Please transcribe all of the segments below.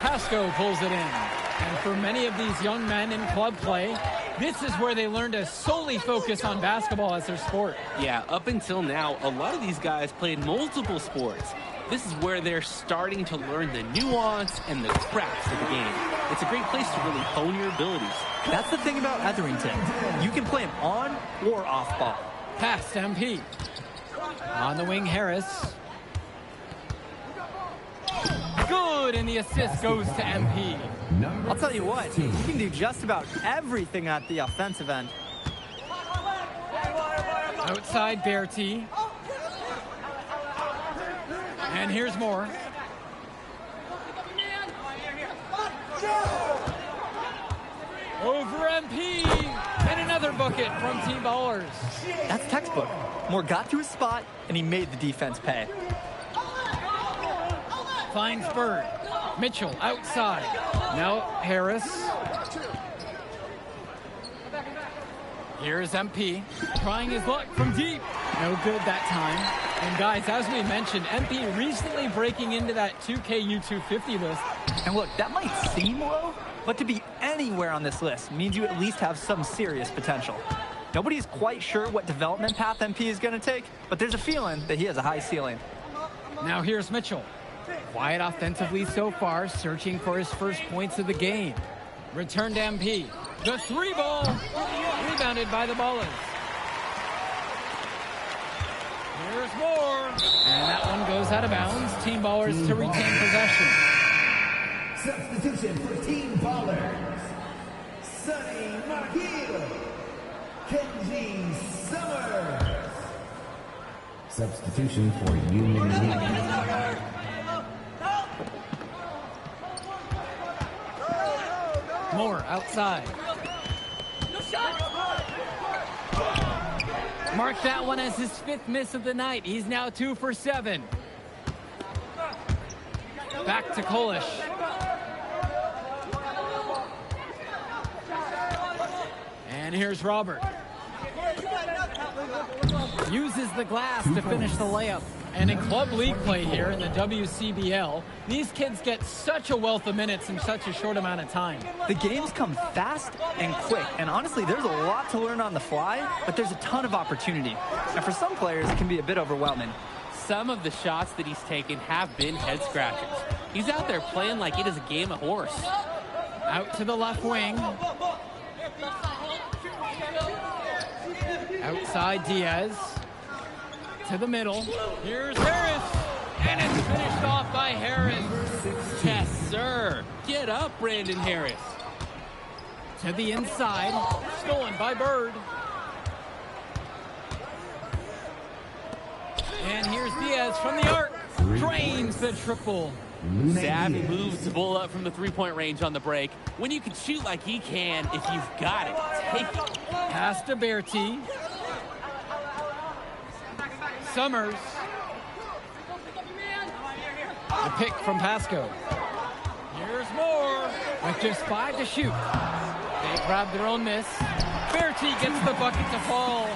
Pasco pulls it in. And for many of these young men in club play, this is where they learn to solely focus on basketball as their sport. Yeah, up until now, a lot of these guys played multiple sports. This is where they're starting to learn the nuance and the crafts of the game. It's a great place to really hone your abilities. That's the thing about Etherington. You can play him on or off ball. Pass to MP. On the wing, Harris. Good, and the assist goes to MP. I'll tell you what, you can do just about everything at the offensive end. Outside, Berti. And here's more. Over MP. And another bucket from Team Ballers. That's textbook. Moore got to his spot, and he made the defense pay. Finds Bird. Mitchell outside. Now Harris. Here's MP. Trying his luck from deep. No good that time. And guys, as we mentioned, MP recently breaking into that 2K U250 list. And look, that might seem low, but to be anywhere on this list means you at least have some serious potential. Nobody's quite sure what development path MP is going to take, but there's a feeling that he has a high ceiling. Now here's Mitchell. Quiet offensively so far, searching for his first points of the game. Return to MP. The three ball, rebounded by the Ballers. Here's more. And that one goes out of bounds. Team Ballers to retain possession. Substitution for Team Ballers. Sonny Margil. Kenji Summers. Substitution for Union League. Moore outside. Mark that one as his fifth miss of the night. He's now 2 for 7. Back to Kolish. And here's Robert. Uses the glass to finish the layup. And in club league play here in the WCBL, these kids get such a wealth of minutes in such a short amount of time. The games come fast and quick, and honestly, there's a lot to learn on the fly, but there's a ton of opportunity. And for some players, it can be a bit overwhelming. Some of the shots that he's taken have been head scratchers. He's out there playing like it is a game of horse. Out to the left wing. Outside Diaz. To the middle. Here's Harris. And it's finished off by Harris. Yes, sir. Get up, Brandon Harris. To the inside. Stolen by Bird. And here's Diaz from the arc. Drains the triple. Savvy moves to pull up from the three-point range on the break. When you can shoot like he can, if you've got it, take it. Pass to Berti. Summers. The pick from Pasco. Here's Moore with just 5 to shoot. They grab their own miss. Berti gets the bucket to fall.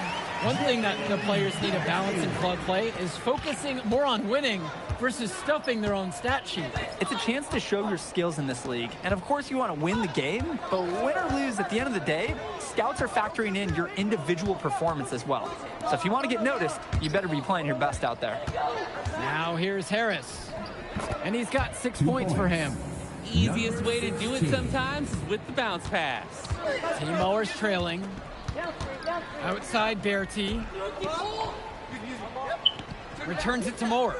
One thing that the players need to balance in club play is focusing more on winning versus stuffing their own stat sheet. It's a chance to show your skills in this league. And of course you want to win the game, but win or lose at the end of the day, scouts are factoring in your individual performance as well. So if you want to get noticed, you better be playing your best out there. Now here's Harris. And he's got 6 points for him. Easiest way to do it sometimes is with the bounce pass. Team Ballers trailing. Outside Berti. Returns it to Moore.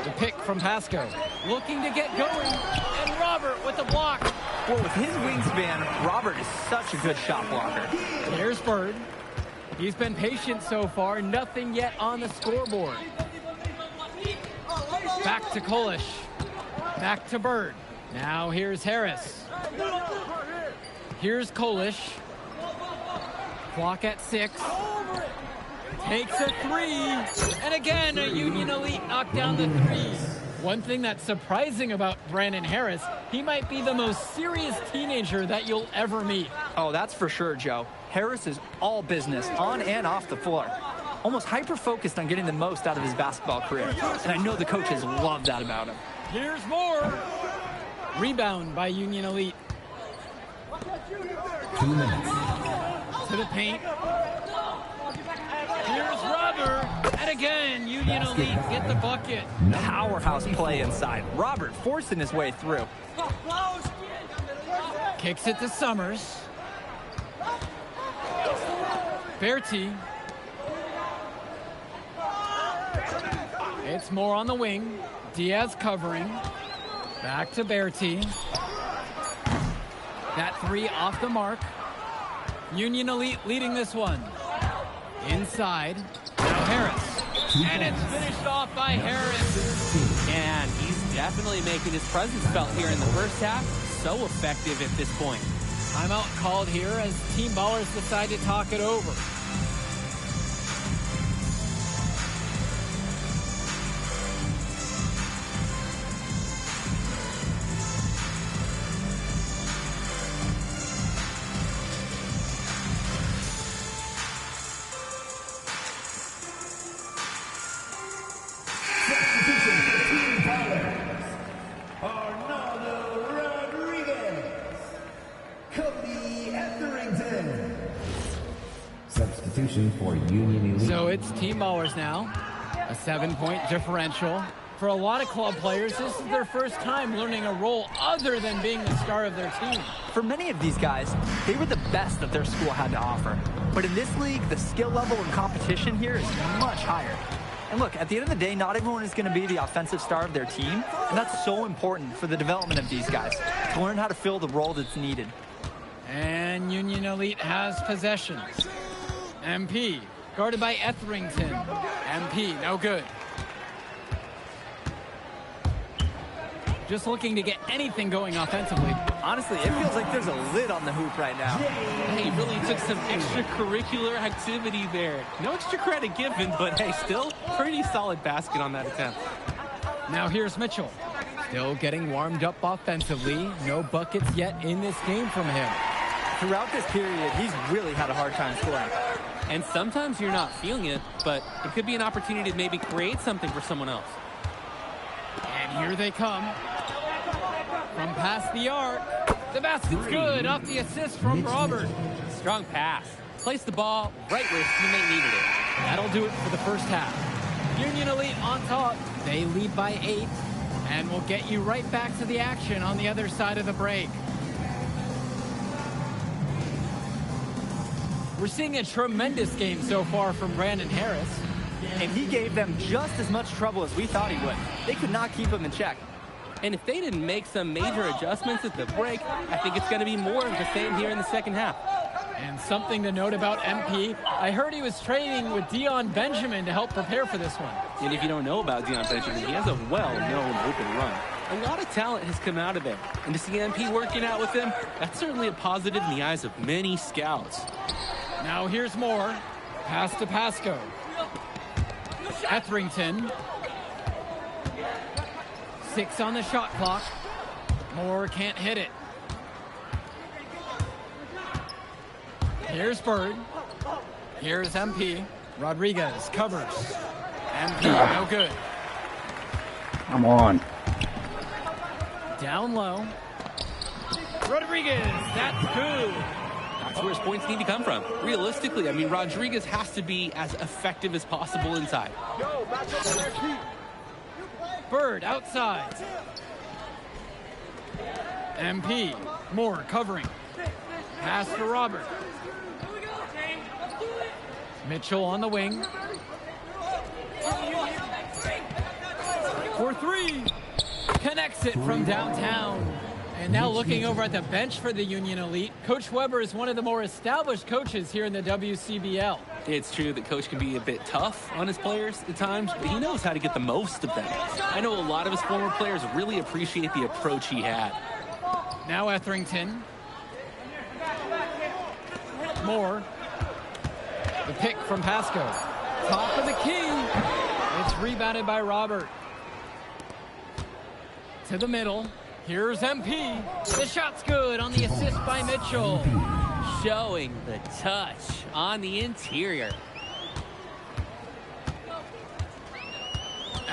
The pick from Pasco. Looking to get going. And Robert with the block. Well, with his wingspan, Robert is such a good shot blocker. Here's Bird. He's been patient so far. Nothing yet on the scoreboard. Back to Kolish. Back to Bird. Now here's Harris. Here's Kolish. Clock at 6. Takes a 3. And again, a Union Elite knocked down the 3. One thing that's surprising about Brandon Harris, he might be the most serious teenager that you'll ever meet. Oh, that's for sure, Joe. Harris is all business on and off the floor. almost hyper-focused on getting the most out of his basketball career. And I know the coaches love that about him. Here's more. Rebound by Union Elite. 2 minutes. To the paint. Here's Robert. And again, Union Elite get the bucket. Powerhouse play inside. Robert forcing his way through. Kicks it to Summers. Berti. It's more on the wing. Diaz covering. Back to Berti. That three off the mark. Union Elite leading this one. Inside. Now Harris. And it's finished off by Harris. And he's definitely making his presence felt here in the first half. So effective at this point. Timeout called here as Team Ballers decide to talk it over. Substitution for Union Elite. So it's Team Ballers now. A 7-point differential. For a lot of club players, this is their first time learning a role other than being the star of their team. For many of these guys, they were the best that their school had to offer. But in this league, the skill level and competition here is much higher. And look, at the end of the day, not everyone is going to be the offensive star of their team. And that's so important for the development of these guys, to learn how to fill the role that's needed. And Union Elite has possessions. MP, guarded by Etherington. MP, no good. Just looking to get anything going offensively. Honestly, it feels like there's a lid on the hoop right now. He really took some extracurricular activity there. No extra credit given, but hey, still pretty solid basket on that attempt. Now here's Mitchell. Still getting warmed up offensively. No buckets yet in this game from him. Throughout this period, he's really had a hard time scoring. And sometimes you're not feeling it, but it could be an opportunity to maybe create something for someone else. And here they come. From past the arc. The basket's good off the assist from Robert. Strong pass. Placed the ball right where his teammate needed it. That'll do it for the first half. Union Elite on top. They lead by 8. And we'll get you right back to the action on the other side of the break. We're seeing a tremendous game so far from Brandon Harris. And he gave them just as much trouble as we thought he would. They could not keep him in check. And if they didn't make some major adjustments at the break, I think it's going to be more of the same here in the second half. And something to note about MP, I heard he was training with Dion Benjamin to help prepare for this one. And if you don't know about Dion Benjamin, he has a well-known open run. A lot of talent has come out of there. And to see MP working out with him, that's certainly a positive in the eyes of many scouts. Now here's more. Pass to Pasco. Etherington. 6 on the shot clock. Moore can't hit it. Here's Bird. Here's MP. Rodriguez covers. MP, no good. Come on. Down low. Rodriguez, that's good. That's where his points need to come from. Realistically, I mean, Rodriguez has to be as effective as possible inside. Bird outside. MP. Moore covering. Pass to Robert. Mitchell on the wing. For 3. Connects it from downtown. And now looking over at the bench for the Union Elite, Coach Weber is one of the more established coaches here in the WCBL. It's true that Coach can be a bit tough on his players at times, but he knows how to get the most of them. I know a lot of his former players really appreciate the approach he had. Now Etherington. Moore. The pick from Pasco. Top of the key. It's rebounded by Robert. To the middle. Here's MP. The shot's good on the assist by Mitchell. Showing the touch on the interior.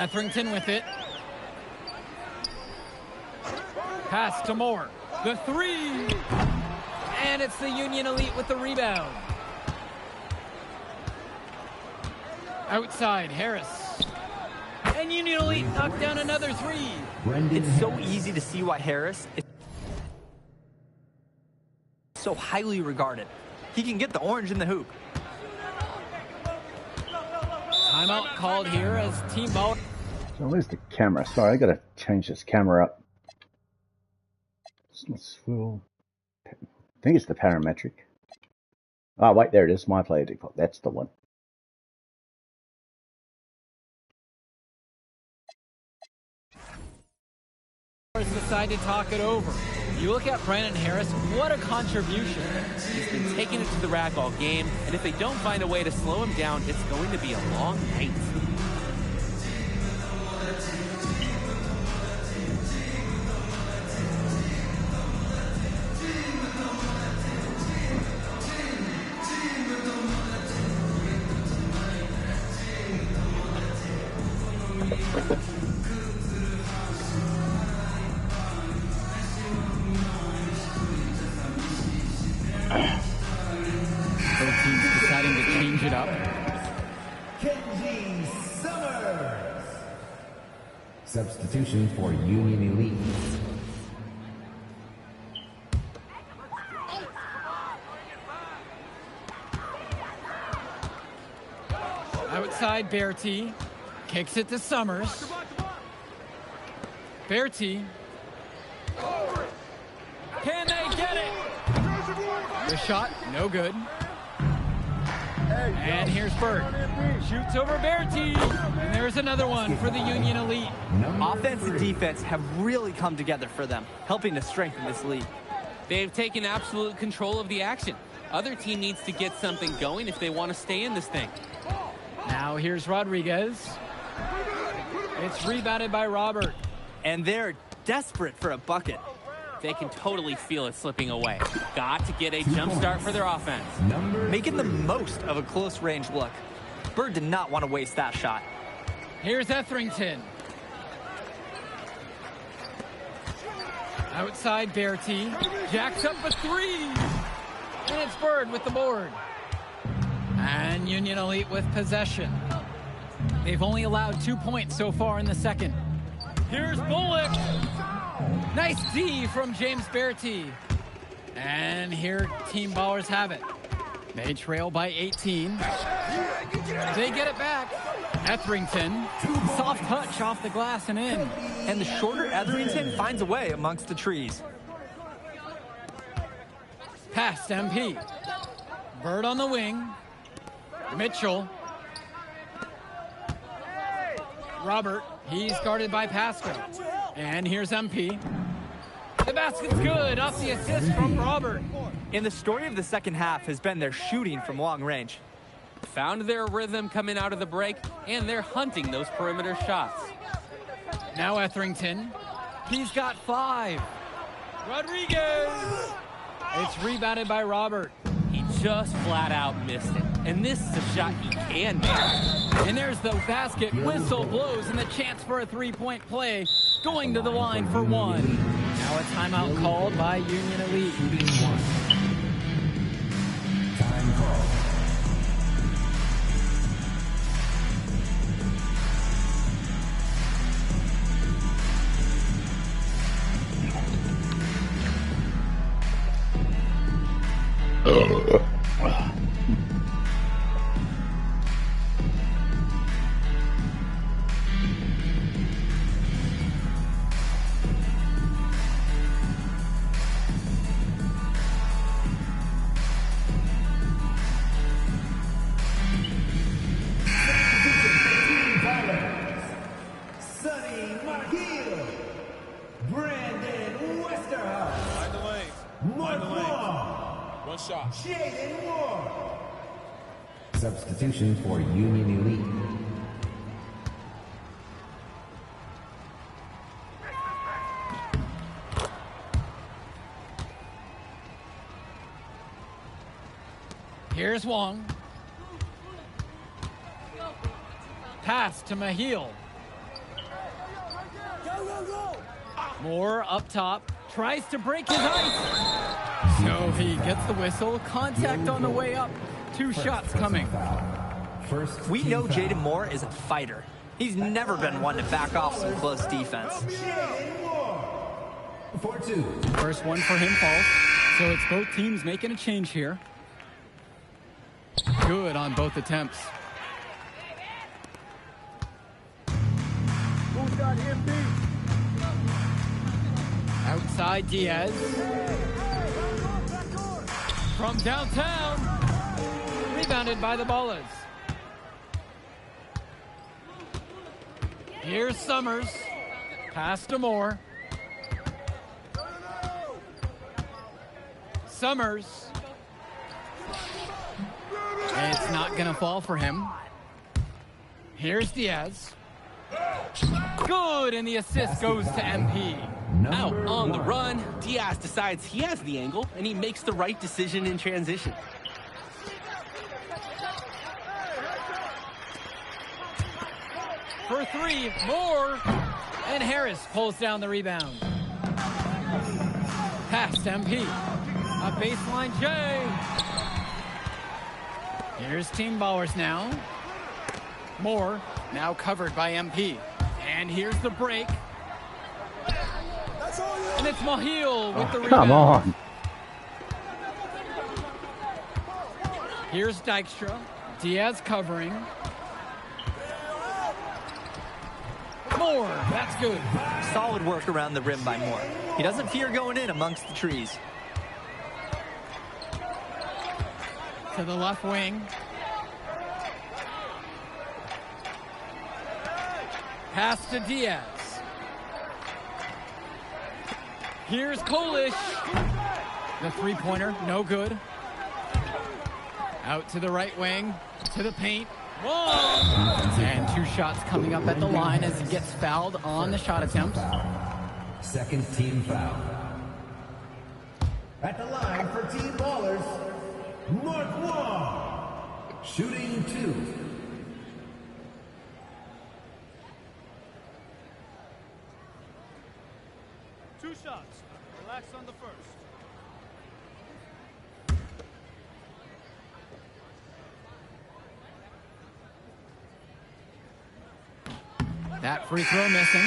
Etherington with it. Pass to Moore. The three. And it's the Union Elite with the rebound. Outside, Harris. And Union Elite knocked down another three. It's so easy to see why Harris is so highly regarded. He can get the orange in the hoop. Timeout called here as Team Bauer. So where's the camera? Sorry, I gotta change this camera up. Swivel. I think it's the parametric. Oh, wait, there it is. My player default. That's the one. Decide to talk it over. You look at Brandon Harris, what a contribution. He's been taking it to the rack all game, and if they don't find a way to slow him down, it's going to be a long night. Both teams deciding to change it up. Kenji Summers. Substitution for Union Elite. Outside, Bertie kicks it to Summers. Bertie. Can they get it? The shot, no good. And here's Bird. Shoots over Bertie. And there's another one for the Union Elite. Offense and defense have really come together for them, helping to strengthen this lead. They've taken absolute control of the action. Other team needs to get something going if they want to stay in this thing. Now here's Rodriguez. It's rebounded by Robert. And they're desperate for a bucket. They can totally feel it slipping away. Got to get a jump start for their offense. Making the most of a close range look. Bird did not want to waste that shot. Here's Etherington. Outside, Bertie. Jacks up a three. And it's Bird with the board. And Union Elite with possession. They've only allowed 2 points so far in the second. Here's Bullock. Nice D from James Bertie. And here Team Ballers have it. They trail by 18. They get it back. Etherington. Soft touch off the glass and in. And the shorter Etherington finds a way amongst the trees. Past MP. Bird on the wing. Mitchell. Robert. He's guarded by Pascal. And here's MP. The basket's good off the assist from Robert. And the story of the second half has been their shooting from long range. Found their rhythm coming out of the break, and they're hunting those perimeter shots. Now Etherington. He's got 5. Rodriguez. It's rebounded by Robert. He just flat out missed it. And this is a shot he can make. And there's the basket. Whistle blows and the chance for a three-point play. Going to the line for one. Now a timeout called by Union Elite. Time call. Substitution for Union Elite. Here's Wong. Pass to Mahil. Moore up top, tries to break his ice. So he gets the whistle. Contact on the way up. 2 shots coming. We know Jaden Moore is a fighter. He's never been one to back off some close defense. First one for him, Paul. So it's both teams making a change here. Good on both attempts. Outside Diaz. From downtown. Rebounded by the Ballers. Here's Summers. Pass to Moore. Summers. It's not going to fall for him. Here's Diaz. Good, and the assist goes to MP. Out on the run, Diaz decides he has the angle, and he makes the right decision in transition. For 3, Moore. And Harris pulls down the rebound. Pass to MP. A baseline J. Here's Team Ballers now. Moore, now covered by MP. And here's the break. And it's Mahil with the rebound. Come on. Here's Dykstra. Diaz covering. Moore, that's good. Solid work around the rim by Moore. He doesn't fear going in amongst the trees. To the left wing. Pass to Diaz. Here's Kolish. The 3-pointer, no good. Out to the right wing, to the paint. Whoa! And 2 shots coming up at the line as he gets fouled on the shot attempt. Second team foul. At the line for Team Ballers, Mark Wong. Shooting 2. Two shots. Relax on the first. That free throw missing.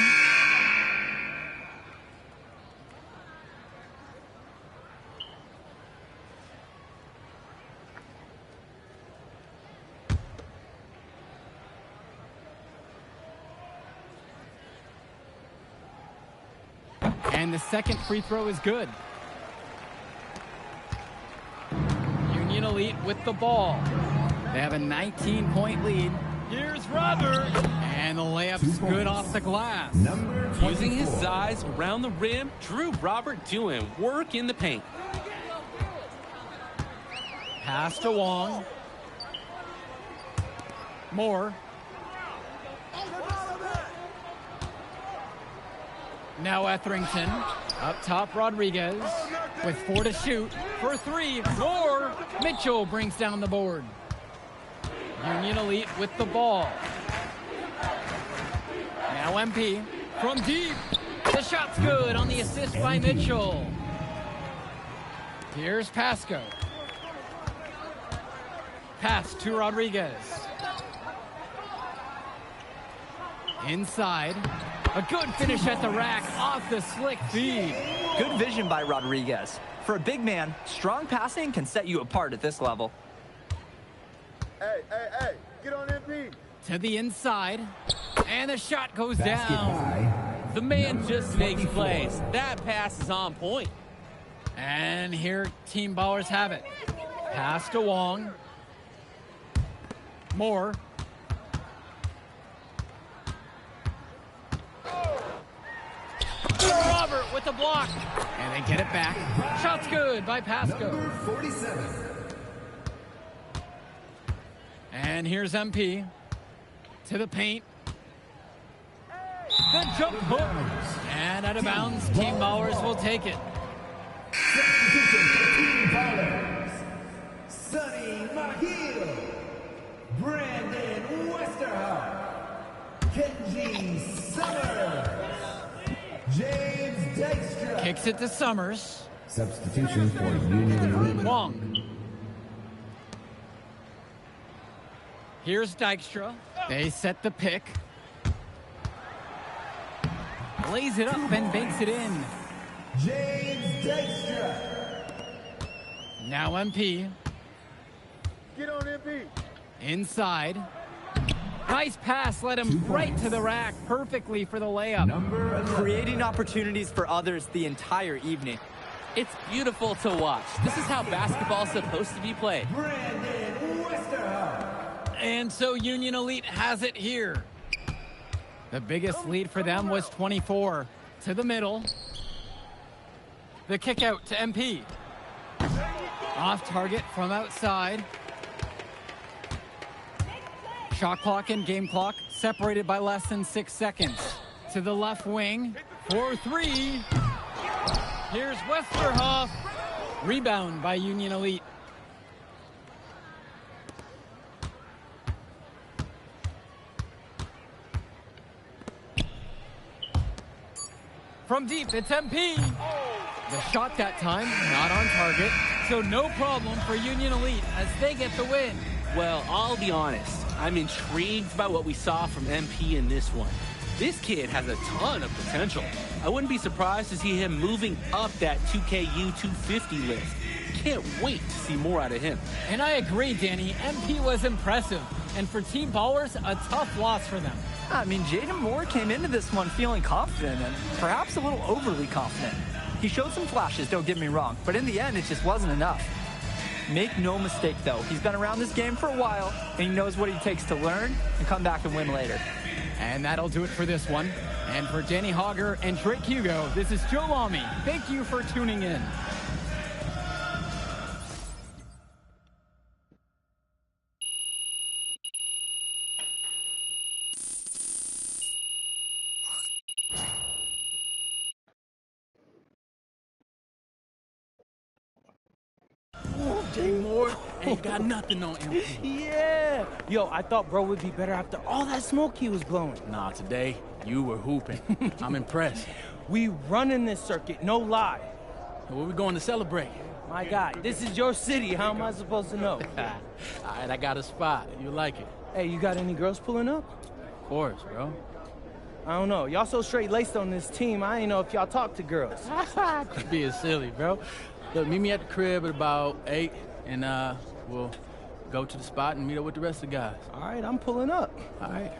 And the second free throw is good. Union Elite with the ball. They have a 19-point lead. Here's Robert. And the layup's good off the glass. Using his size around the rim, Drew Robert doing work in the paint. Pass to Wong. Moore. Now Etherington. Up top, Rodriguez. With 4 to shoot. For 3, Moore. Mitchell brings down the board. Union Elite with the ball. Now MP from deep. The shot's good on the assist by Mitchell. Here's Pasco. Pass to Rodriguez. Inside. A good finish at the rack off the slick feed. Good vision by Rodriguez. For a big man, strong passing can set you apart at this level. Hey, get on MP. To the inside. And the shot goes Basket down. by The man number just makes 24. plays. That pass is on point. And here Team Ballers have it. Pass to Wong. Moore. Robert with the block. And they get it back. Shot's good by Pasco. Number 47. And here's MP. To the paint. The jump hook. And out of bounds, Team Ballers will take it. Substitution for Team Ballers. Sonny Mahil. Brandon Westerhout. Kenji Summers. James Kicks it to Summers. Substitution for Union Elite. Wong. Here's Dykstra. They set the pick. Lays it up and banks it in. James Dykstra. Now MP. Get on MP. Inside. Nice pass, led him right to the rack perfectly for the layup. Number 11. Creating opportunities for others the entire evening. It's beautiful to watch. This is how basketball's supposed to be played. Brandon Westerhoff. And so Union Elite has it here. The biggest lead for them was 24. To the middle. The kick out to MP. Off target from outside. Shot clock and game clock separated by less than 6 seconds. To the left wing for 3. Here's Westerhoff. Rebound by Union Elite. From deep, it's MP. The shot that time, not on target, so no problem for Union Elite as they get the win. Well, I'll be honest. I'm intrigued by what we saw from MP in this one. This kid has a ton of potential. I wouldn't be surprised to see him moving up that 2KU 250 list. Can't wait to see more out of him. And I agree, Danny. MP was impressive. And for Team Ballers, a tough loss for them. I mean, Jaden Moore came into this one feeling confident and perhaps a little overly confident. He showed some flashes, don't get me wrong, but in the end, it just wasn't enough. Make no mistake, though, he's been around this game for a while, and he knows what it takes to learn and come back and win later. And that'll do it for this one. And for Danny Hogger and Drake Hugo, this is Joe Lamy. Thank you for tuning in. Jay Moore ain't got nothing on him. Yeah. Yo, I thought bro would be better after all that smoke he was blowing. Nah, today, you were hooping. I'm impressed. We running this circuit, no lie. Where we going to celebrate? My God, this is your city. How am I supposed to know? All right, I got a spot. You like it? Hey, you got any girls pulling up? Of course, bro. I don't know. Y'all so straight-laced on this team, I ain't know if y'all talk to girls. Quit being silly, bro. Look, meet me at the crib at about 8, and we'll go to the spot and meet up with the rest of the guys. All right, I'm pulling up. All right.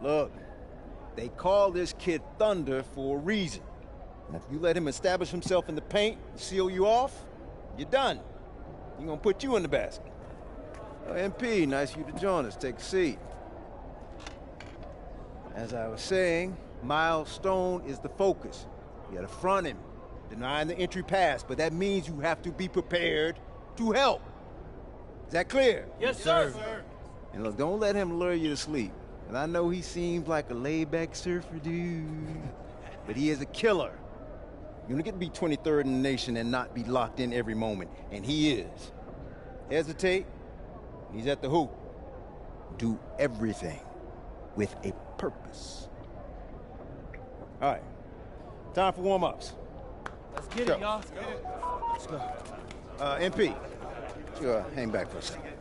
Look, they call this kid Thunder for a reason. And if you let him establish himself in the paint and seal you off, you're done. He's gonna put you in the basket. Oh, MP, nice of you to join us. Take a seat. As I was saying, Miles Stone is the focus. You gotta front him, denying the entry pass, but that means you have to be prepared to help. Is that clear? Yes, sir. And look, don't let him lure you to sleep. And I know he seems like a laid-back surfer dude, but he is a killer. You don't get to be 23rd in the nation and not be locked in every moment, and he is. Hesitate, he's at the hoop. Do everything with a purpose. All right, time for warm-ups. Let's get it, y'all. Let's go. MP, you hang back for a second.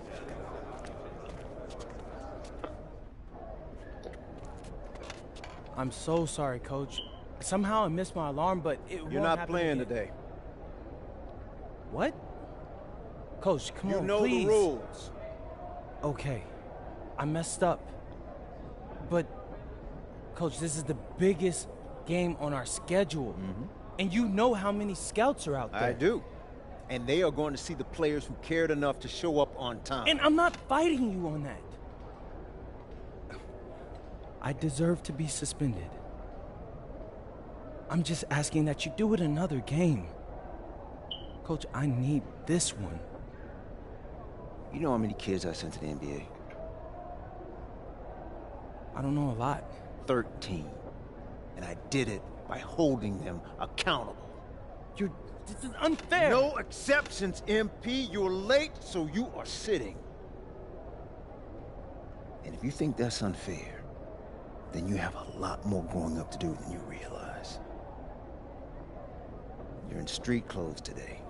I'm so sorry, Coach. Somehow I missed my alarm, but You're not playing today. What? Coach, come on, You know please. the rules. Okay, I messed up. But, Coach, this is the biggest game on our schedule. And you know how many scouts are out there. I do. And they are going to see the players who cared enough to show up on time. And I'm not fighting you on that. I deserve to be suspended. I'm just asking that you do it another game. Coach, I need this one. You know how many kids I sent to the NBA? I don't know a lot. 13. And I did it by holding them accountable. This is unfair. No exceptions, MP. You're late, so you are sitting. And if you think that's unfair, then you have a lot more growing up to do than you realize. You're in street clothes today.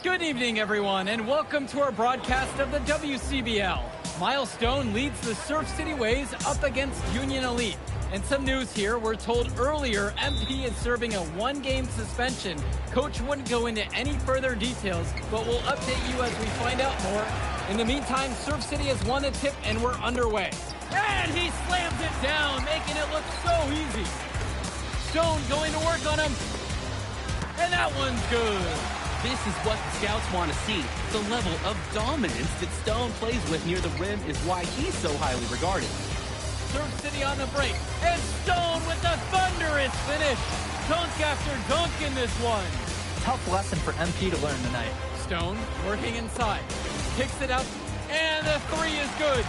Good evening, everyone, and welcome to our broadcast of the WCBL. Miles Stone leads the Surf City Waves up against Union Elite. And some news here, we're told earlier MP is serving a one-game suspension. Coach wouldn't go into any further details, but we'll update you as we find out more. In the meantime, Surf City has won the tip and we're underway. And he slams it down, making it look so easy. Stone going to work on him. And that one's good. This is what the scouts want to see. The level of dominance that Stone plays with near the rim is why he's so highly regarded. Surf City on the break, and Stone with a thunderous finish. Dunk after dunk in this one. Tough lesson for MP to learn tonight. Stone working inside, kicks it up, and the three is good.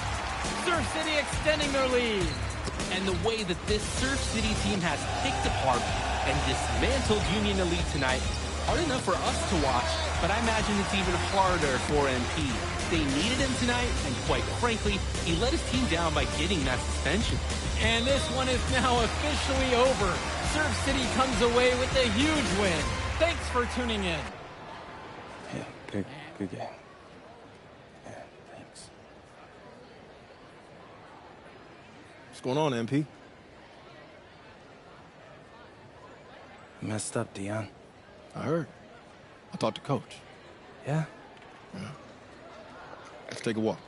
Surf City extending their lead. And the way that this Surf City team has picked apart and dismantled Union Elite tonight, hard enough for us to watch, but I imagine it's even harder for MP. They needed him tonight, and quite frankly, he let his team down by getting that suspension. And this one is now officially over. Surf City comes away with a huge win. Thanks for tuning in. Yeah, good game. Yeah, thanks. What's going on, MP? Messed up, Dion. I heard. I talked to Coach. Yeah? Yeah. Let's take a walk.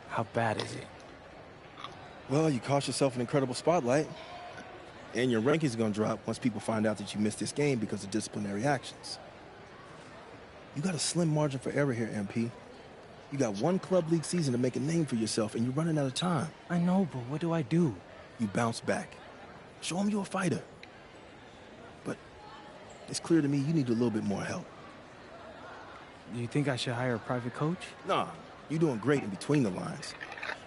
How bad is it? Well, you cost yourself an incredible spotlight. And your rankings are going to drop once people find out that you missed this game because of disciplinary actions. You got a slim margin for error here, MP. You got one club league season to make a name for yourself, and you're running out of time. I know, but what do I do? You bounce back. Show them you're a fighter. But it's clear to me you need a little bit more help. Do you think I should hire a private coach? Nah, you're doing great in between the lines.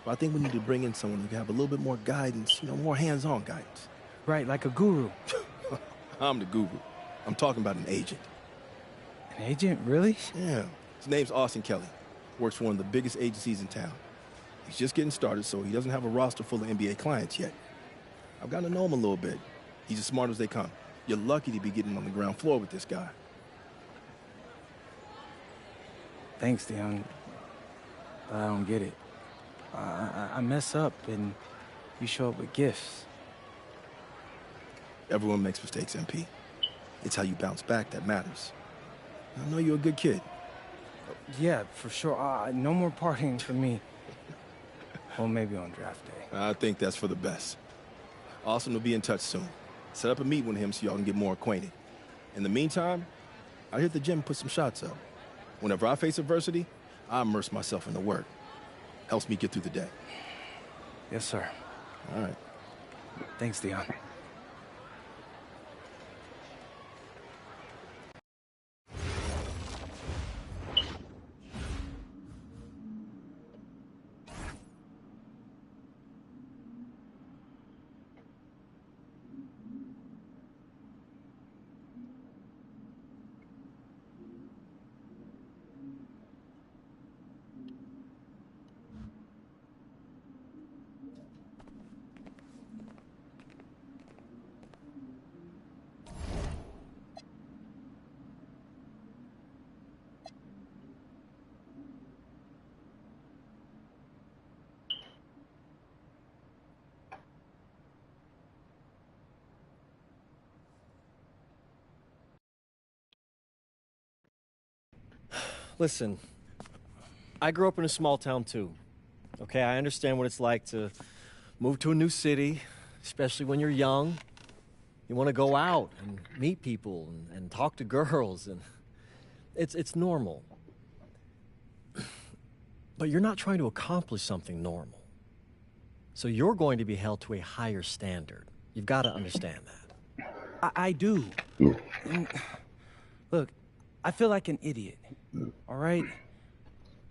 But I think we need to bring in someone who can have a little bit more guidance, more hands-on guidance. Right, like a guru. I'm the guru. I'm talking about an agent. An agent, really? Yeah. His name's Austin Kelly. Works for one of the biggest agencies in town. He's just getting started, so he doesn't have a roster full of NBA clients yet. I've gotten to know him a little bit. He's as smart as they come. You're lucky to be getting on the ground floor with this guy. Thanks, Dion. But I don't get it. I mess up, and you show up with gifts. Everyone makes mistakes, MP. It's how you bounce back that matters. I know you're a good kid. Yeah, for sure. No more partying for me. Well, maybe on draft day. I think that's for the best. Austin will be in touch soon. Set up a meet with him so y'all can get more acquainted. In the meantime, I hit the gym and put some shots up. Whenever I face adversity, I immerse myself in the work. Helps me get through the day. Yes, sir. All right. Thanks, Dion. Listen, I grew up in a small town too. Okay, I understand what it's like to move to a new city, especially when you're young. You want to go out and meet people and talk to girls, and it's normal. But you're not trying to accomplish something normal. So you're going to be held to a higher standard. You've got to understand that. I do. And, look, I feel like an idiot, all right?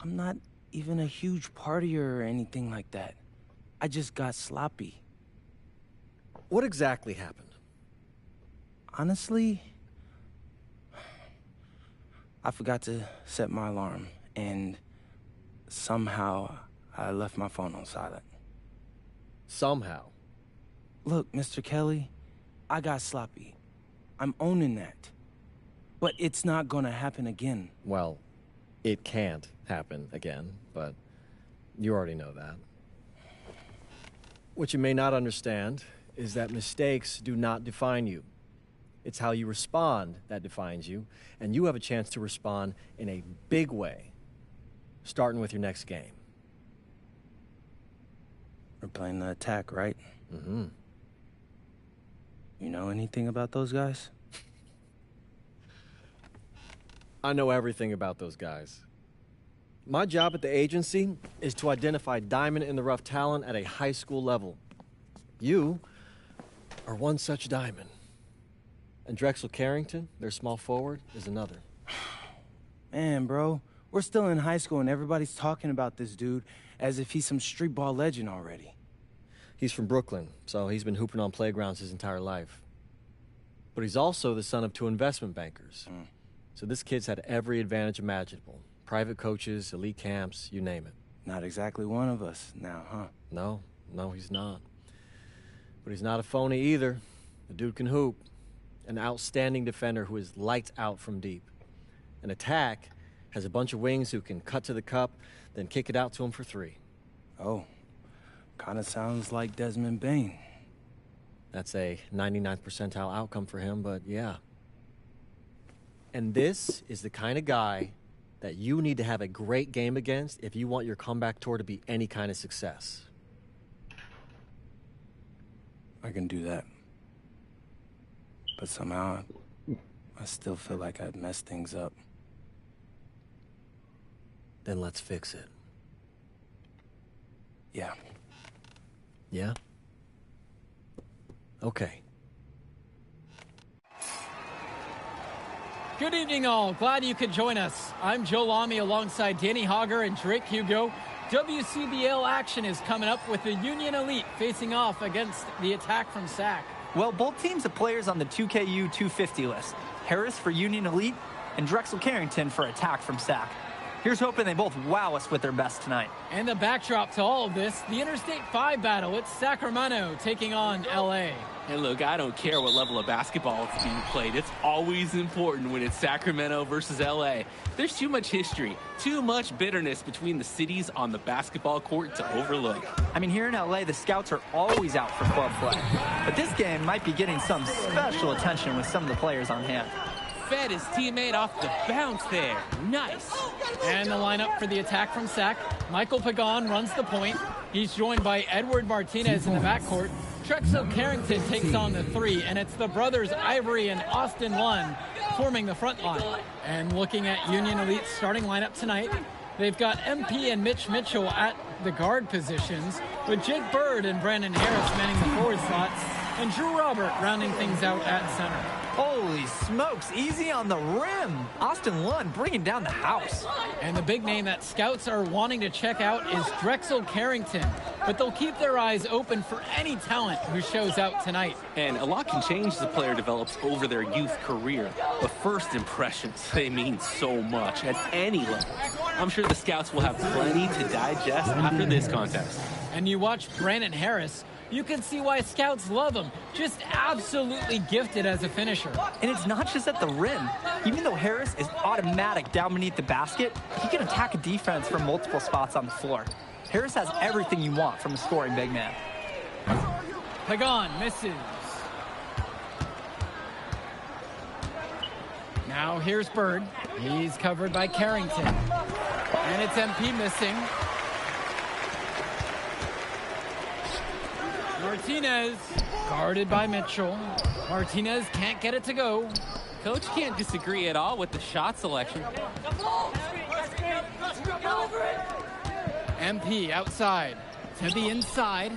I'm not even a huge partier or anything like that. I just got sloppy. What exactly happened? Honestly, I forgot to set my alarm, and somehow I left my phone on silent. Somehow? Look, Mr. Kelly, I got sloppy. I'm owning that. But it's not gonna happen again. Well, it can't happen again, but you already know that. What you may not understand is that mistakes do not define you. It's how you respond that defines you, and you have a chance to respond in a big way, starting with your next game. We're playing the Attack, right? Mm-hmm. You know anything about those guys? I know everything about those guys. My job at the agency is to identify diamond-in-the-rough talent at a high school level. You are one such diamond. And Drexel Carrington, their small forward, is another. Man, bro, we're still in high school and everybody's talking about this dude as if he's some street ball legend already. He's from Brooklyn, so he's been hooping on playgrounds his entire life. But he's also the son of 2 investment bankers. So this kid's had every advantage imaginable. Private coaches, elite camps, you name it. Not exactly one of us now, huh? No, he's not. But he's not a phony either. The dude can hoop. An outstanding defender who is lights out from deep. An Attack has a bunch of wings who can cut to the cup, then kick it out to him for 3. Oh, kind of sounds like Desmond Bain. That's a 99th percentile outcome for him, but yeah. And this is the kind of guy that you need to have a great game against if you want your comeback tour to be any kind of success. I can do that. But somehow, I still feel like I've messed things up. Then let's fix it. Yeah. Yeah? Okay. Good evening, all. Glad you could join us. I'm Joe Lamy alongside Danny Hogger and Drake Hugo. WCBL action is coming up with the Union Elite facing off against the Attack from SAC. Well, both teams have players on the 2KU 250 list. Harris for Union Elite and Drexel Carrington for Attack from SAC. Here's hoping they both wow us with their best tonight. And the backdrop to all of this, the Interstate 5 battle. It's Sacramento taking on LA. And look, I don't care what level of basketball is being played. It's always important when it's Sacramento versus LA. There's too much history, too much bitterness between the cities on the basketball court to overlook. I mean, here in LA, the scouts are always out for club play. But this game might be getting some special attention with some of the players on hand. Fed his teammate off the bounce there. Nice. And the lineup for the Attack from SAC. Michael Pagan runs the point. He's joined by Edward Martinez in the backcourt. Drexel Carrington takes on the 3, and it's the brothers Ivory and Austin Lund forming the front line. And looking at Union Elite's starting lineup tonight, they've got MP and Mitch Mitchell at the guard positions, with Jake Bird and Brandon Harris manning the forward slots, and Drew Robert rounding things out at center. Holy smokes, easy on the rim. Austin Lund bringing down the house. And the big name that scouts are wanting to check out is Drexel Carrington, but they'll keep their eyes open for any talent who shows out tonight. And a lot can change as a player develops over their youth career, but first impressions, they mean so much at any level. I'm sure the scouts will have plenty to digest after this contest. And you watch Brandon Harris, you can see why scouts love him. Just absolutely gifted as a finisher. And it's not just at the rim. Even though Harris is automatic down beneath the basket, he can attack a defense from multiple spots on the floor. Harris has everything you want from a scoring big man. Pagan misses. Now here's Bird. He's covered by Carrington. And it's MP missing. Martinez, guarded by Mitchell. Martinez can't get it to go. Coach can't disagree at all with the shot selection. MP outside. Tempe inside.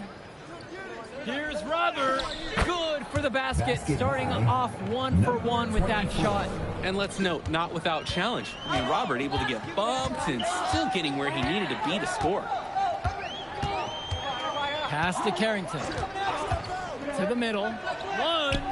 Here's Robert. Good for the basket. Starting off 1-for-1 with that shot. And let's note, not without challenge. I mean, Robert able to get bumped and still getting where he needed to be to score. Pass to Carrington. To the middle. One.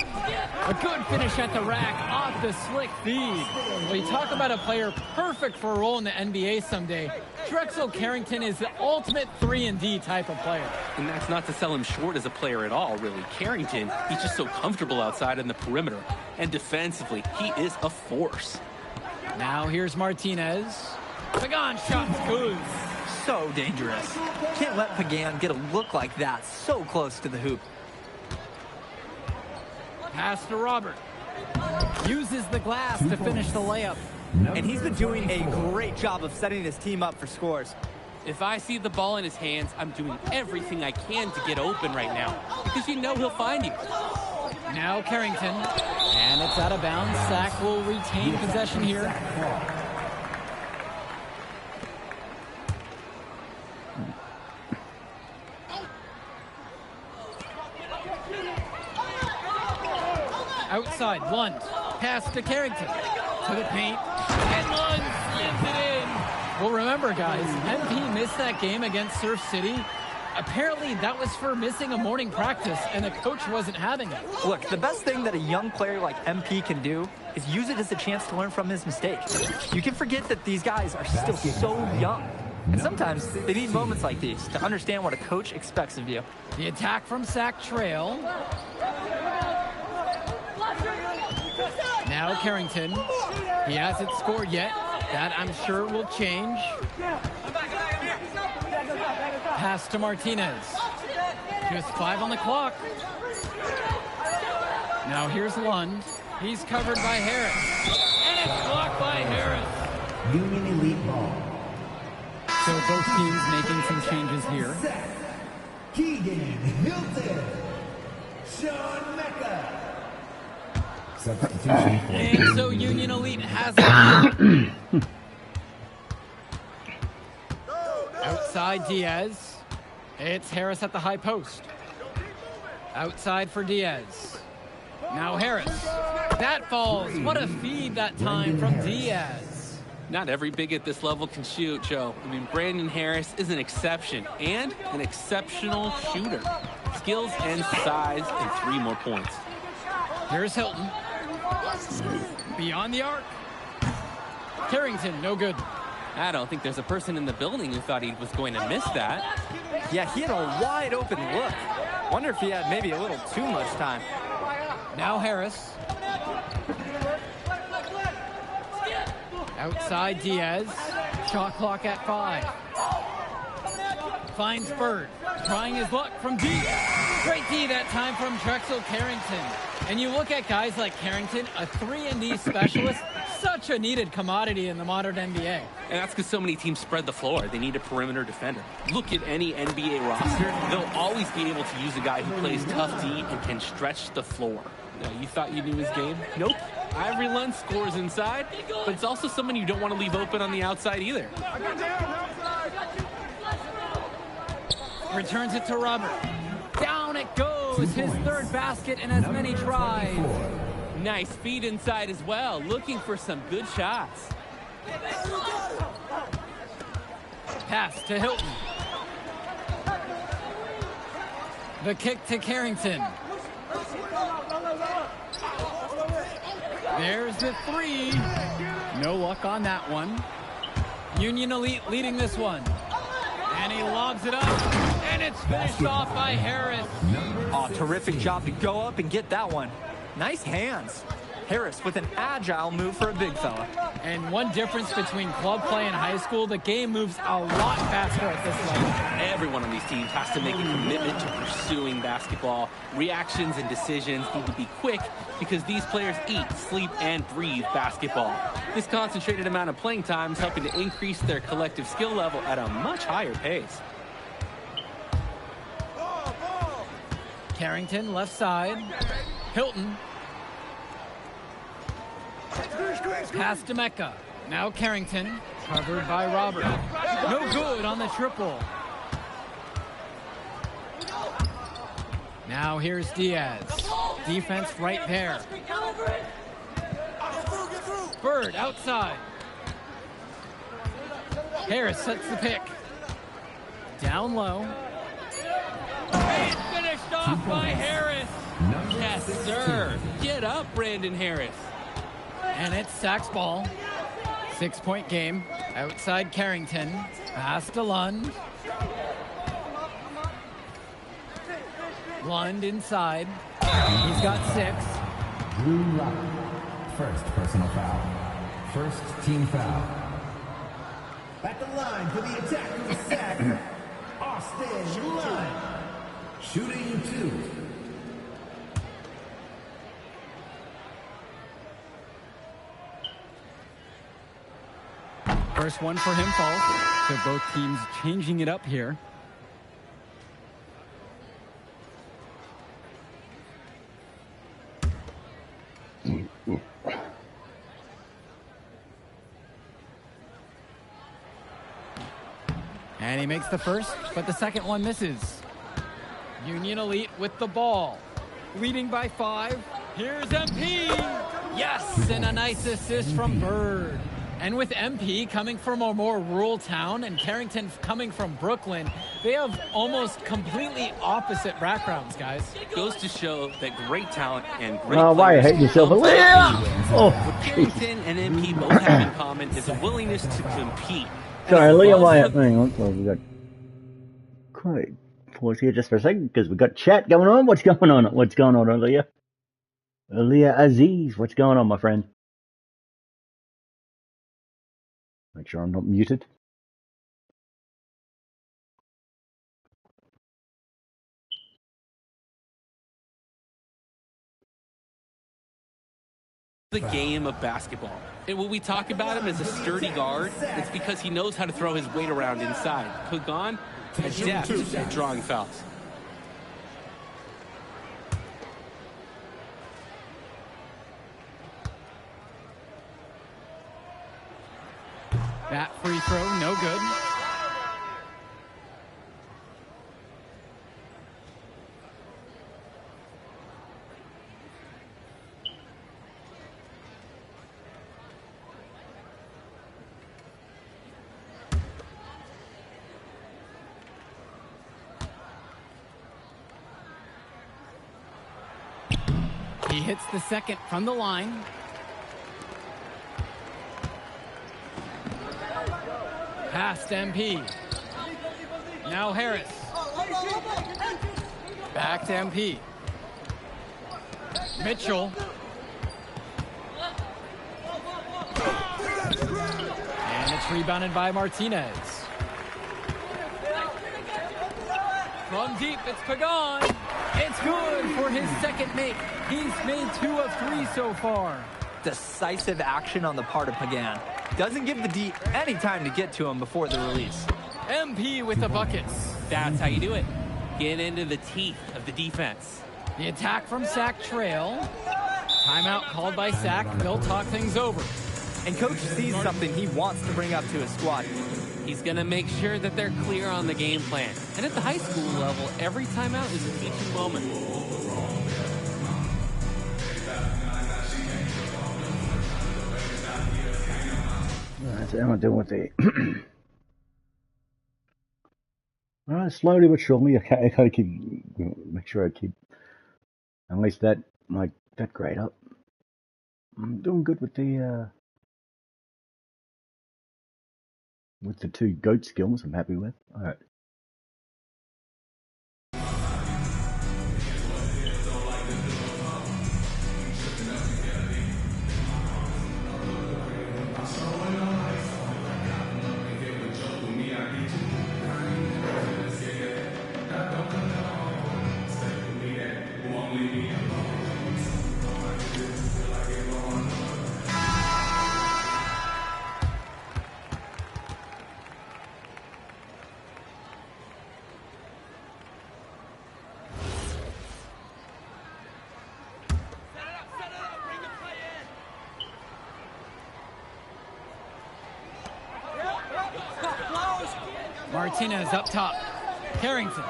A good finish at the rack off the slick feed. Well, you talk about a player perfect for a role in the NBA someday. Drexel Carrington is the ultimate 3-and-D type of player. And that's not to sell him short as a player at all, really. Carrington, he's just so comfortable outside in the perimeter. And defensively, he is a force. Now here's Martinez. Pagan shot's good. So dangerous. Can't let Pagan get a look like that so close to the hoop. Pass to Robert. Uses the glass to finish the layup. And he's been doing a great job of setting his team up for scores. If I see the ball in his hands, I'm doing everything I can to get open right now. Because you know he'll find you. Now Carrington. And it's out of bounds. Sack will retain possession here. Outside, Lund. Pass to Carrington. To the paint. And Lund slams it in. Well, remember, guys, MP missed that game against Surf City. Apparently, that was for missing a morning practice, and the coach wasn't having it. Look, the best thing that a young player like MP can do is use it as a chance to learn from his mistakes. You can forget that these guys are still so young. And sometimes they need moments like these to understand what a coach expects of you. The attack from Sack Trail. Now Carrington. He hasn't scored yet. That, I'm sure, will change. Pass to Martinez. Just 5 on the clock. Now here's Lund. He's covered by Harris. And it's blocked by Harris. Union Elite Ball. So both teams making some changes here. Keegan Hilton. Sean Mecca. Substitution for And so Union Elite has it. Outside Diaz. It's Harris at the high post. Outside for Diaz. Now Harris. That falls. What a feed that time from Diaz. Not every big at this level can shoot, Joe. I mean, Brandon Harris is an exception and an exceptional shooter. Skills and size and 3 more points. Here's Hilton. Beyond the arc. Carrington, no good. I don't think there's a person in the building who thought he was going to miss that. Yeah, he had a wide open look. Wonder if he had maybe a little too much time. Now Harris. Outside Diaz. Shot clock at 5. Finds Bird. Trying his luck from D. Great D that time from Drexel Carrington. And you look at guys like Carrington, a 3-and-D specialist, such a needed commodity in the modern NBA. And that's because so many teams spread the floor. They need a perimeter defender. Look at any NBA roster. They'll always be able to use a guy who plays tough D and can stretch the floor. You thought you knew his game? Nope. Ivory Lund scores inside, but it's also someone you don't want to leave open on the outside either. Returns it to Robert. Down it goes. His 3rd basket in as many tries. Nice feed inside as well. Looking for some good shots. Pass to Hilton. The kick to Carrington. There's the 3. No luck on that one. Union Elite leading this one. And he lobs it up. And it's finished off by Harris. Oh, terrific job to go up and get that one. Nice hands. Harris with an agile move for a big fella. And one difference between club play and high school, the game moves a lot faster at this level. Everyone on these teams has to make a commitment to pursuing basketball. Reactions and decisions need to be quick because these players eat, sleep, and breathe basketball. This concentrated amount of playing time is helping to increase their collective skill level at a much higher pace. Carrington, left side. Hilton. Pass to Mecca. Now Carrington, covered by Robert. No good on the triple. Now here's Diaz. Defense right there. Bird outside. Harris sets the pick. Down low. And finished off by Harris. Yes, sir. Get up, Brandon Harris. And it's Sack's ball. 6-point game. Outside Carrington. Pass to Lund. Lund inside. He's got 6. Drew Lock. First personal foul. First team foul. At the line for the attack of the Sack. Austin Lund. Shooting 2. First one for him falls. So both teams changing it up here. And he makes the first, but the second one misses. Union Elite with the ball. Leading by 5. Here's MP. Yes, and a nice assist from Bird. And with MP coming from a more rural town and Carrington coming from Brooklyn, they have almost completely opposite backgrounds, guys. Goes to show that great talent and great why you players hate yourself? what Carrington and MP both have in common is a willingness to compete. Sorry, Leah, why? Hang on. Well, we got quite pause here just for a second because we got chat going on. What's going on? What's going on, Leah? Leah Aziz, what's going on, my friend? Make sure I'm not muted. The game of basketball. And when we talk about him as a sturdy guard, it's because he knows how to throw his weight around inside. Pagan, adept at drawing fouls. That free throw, no good. He hits the second from the line. Past MP. Now Harris. Back to MP. Mitchell. And it's rebounded by Martinez. From deep, it's Pagan. It's good for his second make. He's made 2 of 3 so far. Decisive action on the part of Pagan. Doesn't give the D any time to get to him before the release. MP with the buckets. That's how you do it. Get into the teeth of the defense. The attack from Sack trail. Timeout called by Sack. They'll talk things over. And coach sees something he wants to bring up to his squad. He's going to make sure that they're clear on the game plan. And at the high school level, every timeout is a teaching moment. That's what I'm doing with the. Slowly but surely, I gotta keep make sure I keep at least that grade up. I'm doing good with the 2 goat skills. I'm happy with. All right. Martinez up top. Carrington.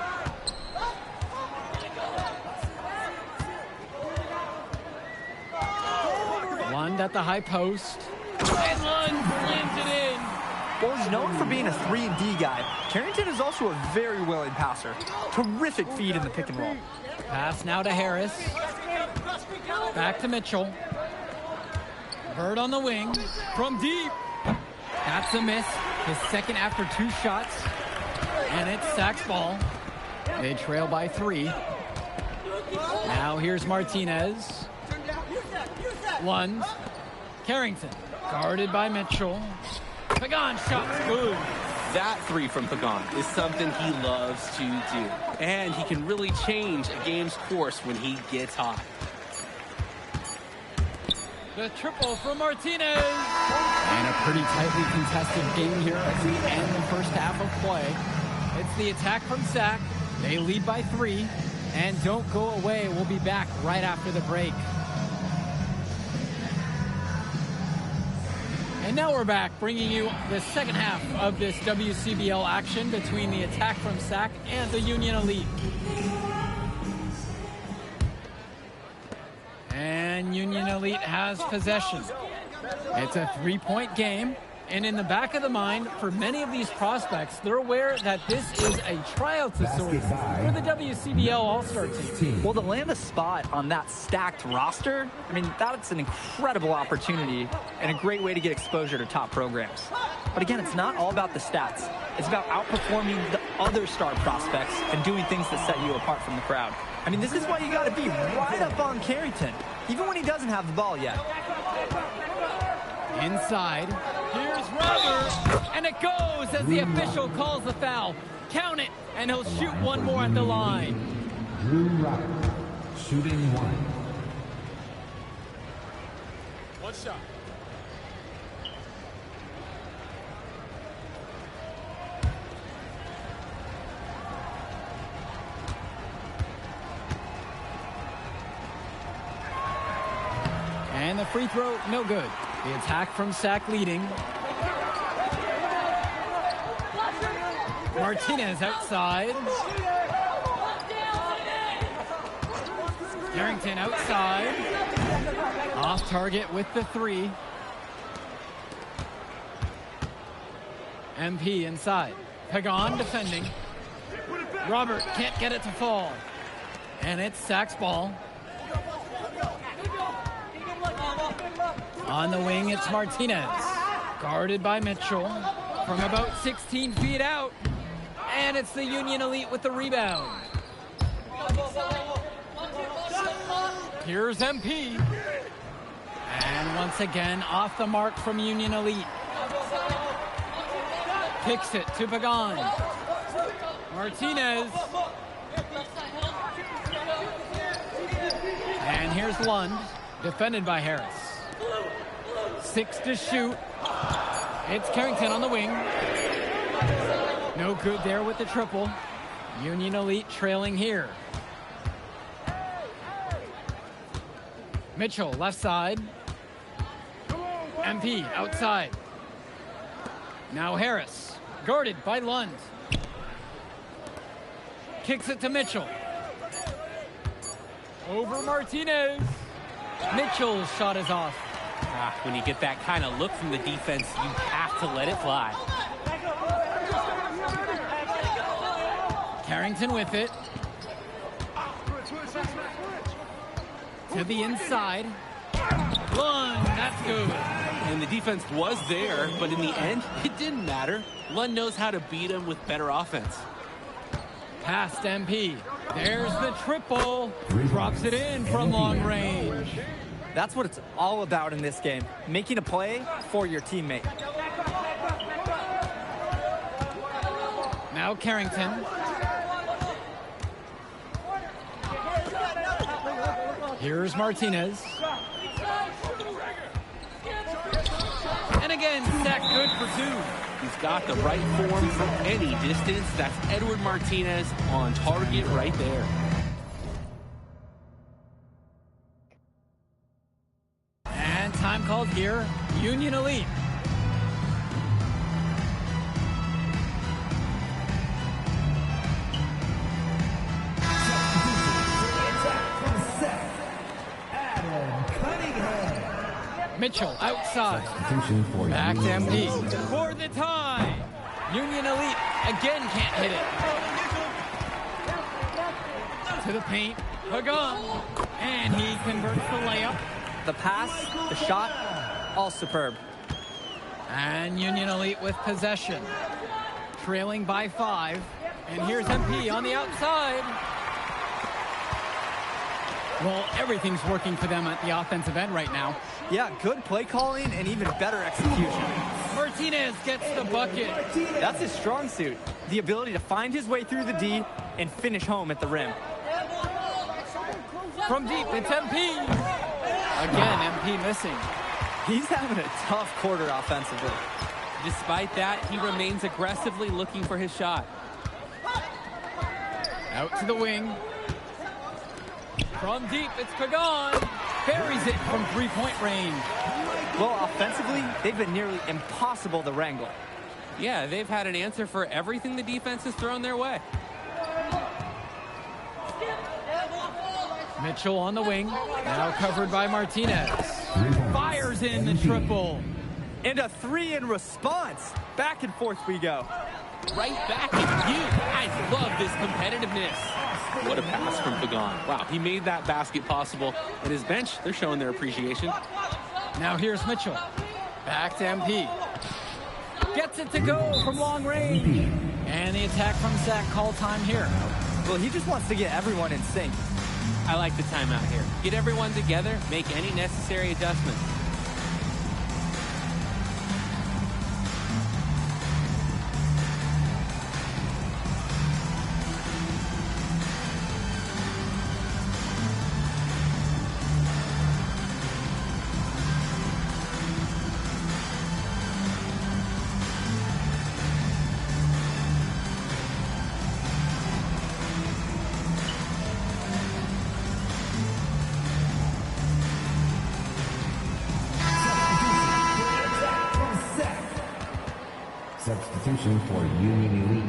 Lund at the high post. And Lund slams it in. Well, he's known for being a 3-and-D guy. Carrington is also a very willing passer. Terrific feed in the pick and roll. Pass now to Harris. Back to Mitchell. Bird on the wing. From deep. That's a miss. His second after 2 shots. And it's Sack's ball. They trail by 3. Now here's Martinez. Lund. Carrington. Guarded by Mitchell. Pagan shot's good. That 3 from Pagan is something he loves to do. And he can really change a game's course when he gets hot. The triple from Martinez. And a pretty tightly contested game here as we end the first half of play. It's the attack from Sack. They lead by 3. And don't go away. We'll be back right after the break. And now we're back, bringing you the second half of this WCBL action between the attack from Sack and the Union Elite. And Union Elite has possession. It's a 3-point game. And in the back of the mind, for many of these prospects, they're aware that this is a trial to sort for the WCBL All-Star team. Well, to land a spot on that stacked roster, I mean, that's an incredible opportunity and a great way to get exposure to top programs. But again, it's not all about the stats. It's about outperforming the other star prospects and doing things that set you apart from the crowd. I mean, this is why you got to be right up on Carrington, even when he doesn't have the ball yet. Inside, here's Robert, and it goes as the official calls the foul. Count it, and he'll shoot one more at the line. Drew Robert, shooting 1. One shot. And the free throw, no good. The attack from Sack leading. Martinez outside. Carrington outside. Off target with the 3. MP inside. Pagan defending. Robert can't get it to fall. And it's Sack's ball. On the wing, it's Martinez. Guarded by Mitchell from about 16 feet out. And it's the Union Elite with the rebound. Here's MP. And once again, off the mark from Union Elite. Kicks it to Pagan. Martinez. And here's Lund, defended by Harris. 6 to shoot. It's Carrington on the wing. No good there with the triple. Union Elite trailing here. Mitchell left side. MP outside. Now Harris, guarded by Lund. Kicks it to Mitchell. Over Martinez. Mitchell's shot is off. When you get that kind of look from the defense, you have to let it fly. Carrington with it. To the inside. Lund, that's good. And the defense was there, but in the end, it didn't matter. Lund knows how to beat him with better offense. Past MP. There's the triple. Drops it in from long range. That's what it's all about in this game, making a play for your teammate. Now Carrington. Here's Martinez. And again, Sack good for 2. He's got the right form from any distance. That's Edward Martinez on target right there. And time called here, Union Elite. Mitchell outside. Substitution for Back to Union MP. Elite. For the tie. Union Elite again can't hit it. To the paint. Pagan. And he converts the layup. The pass, the shot, all superb. And Union Elite with possession. Trailing by 5. And here's MP on the outside. Well, everything's working for them at the offensive end right now. Yeah, good play calling and even better execution. Martinez gets the bucket. That's his strong suit, the ability to find his way through the D and finish home at the rim. From deep, it's MP. Again, MP missing. He's having a tough quarter offensively. Despite that, he remains aggressively looking for his shot. Out to the wing. From deep, it's Pagan. Buries it from three-point range. Well, offensively, they've been nearly impossible to wrangle. Yeah, they've had an answer for everything the defense has thrown their way. Mitchell on the wing, now covered by Martinez. Fires in the triple. And a 3 in response. Back and forth we go. Right back at you. I love this competitiveness. What a pass from Pagan. Wow, he made that basket possible. And his bench, they're showing their appreciation. Now here's Mitchell. Back to MP. Gets it to go from long range. And the attack from Zach. Call time here. Well, he just wants to get everyone in sync. I like the timeout here. Get everyone together, make any necessary adjustments. Substitution for Union Elite.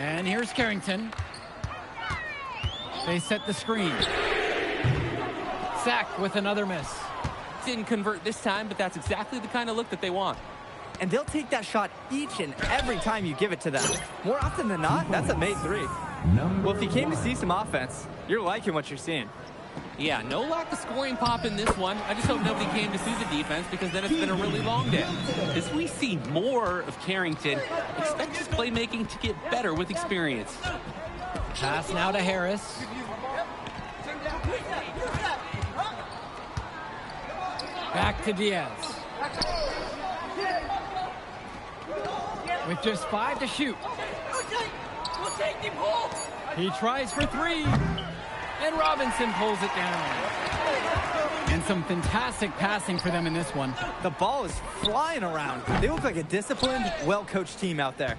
And here's Carrington. They set the screen. Zach with another miss. Didn't convert this time, but that's exactly the kind of look that they want. And they'll take that shot each and every time you give it to them. More often than not, that's a made 3. Well, if you came to see some offense, you're liking what you're seeing. Yeah, no lack of scoring pop in this one. I just hope nobody came to see the defense because then it's been a really long day. As we see more of Carrington, expect his playmaking to get better with experience. Pass now to Harris. Back to Diaz. With just 5 to shoot. He tries for 3. And Robinson pulls it down. And some fantastic passing for them in this one. The ball is flying around. They look like a disciplined, well-coached team out there.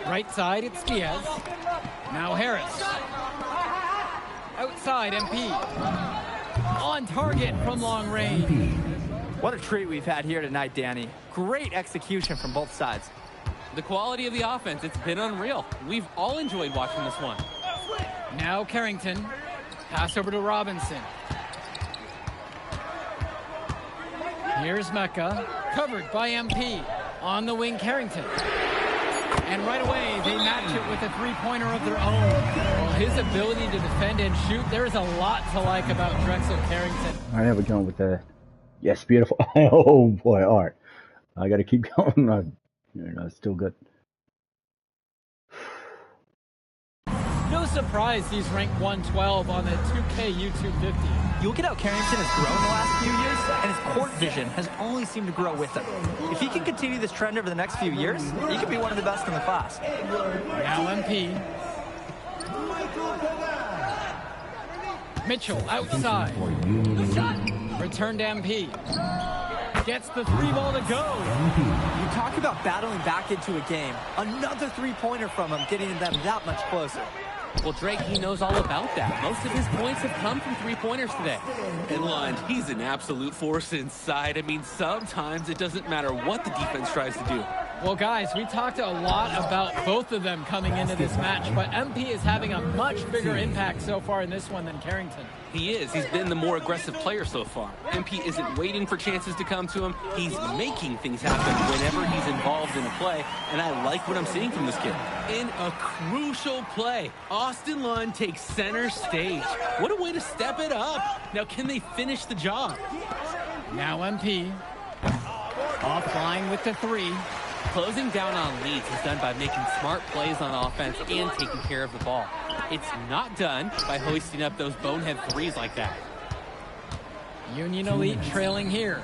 Right side, it's Diaz. Now Harris. Outside, MP. On target from long range. What a treat we've had here tonight, Danny. Great execution from both sides. The quality of the offense, it's been unreal. We've all enjoyed watching this one. Now Carrington. Pass over to Robinson. Here's Mecca. Covered by MP. On the wing, Carrington. And right away, they match it with a three-pointer of their own. Well, his ability to defend and shoot, there's a lot to like about Drexel Carrington. I have it going with the... Yes, beautiful. Oh, boy, Art. I got to keep going. It's still good. No surprise he's ranked 112 on the 2K YouTube 50. You look at how Carrington has grown the last few years, and his court vision has only seemed to grow with him. If he can continue this trend over the next few years, he could be one of the best in the class. Now MP. Mitchell outside. Return to MP. Gets the 3-ball to go. You talk about battling back into a game. Another three-pointer from him, getting them that much closer. Well, Drake, he knows all about that. Most of his points have come from three-pointers today. And Lund, he's an absolute force inside. I mean, sometimes it doesn't matter what the defense tries to do. Well, guys, we talked a lot about both of them coming into this match, but MP is having a much bigger impact so far in this one than Carrington. He is. He's been the more aggressive player so far. MP isn't waiting for chances to come to him. He's making things happen whenever he's involved in a play, and I like what I'm seeing from this kid. In a crucial play, Austin Lund takes center stage. What a way to step it up. Now, can they finish the job? Now MP offline with the 3. Closing down on leads is done by making smart plays on offense and taking care of the ball. It's not done by hoisting up those bonehead 3s like that. Union Elite trailing here.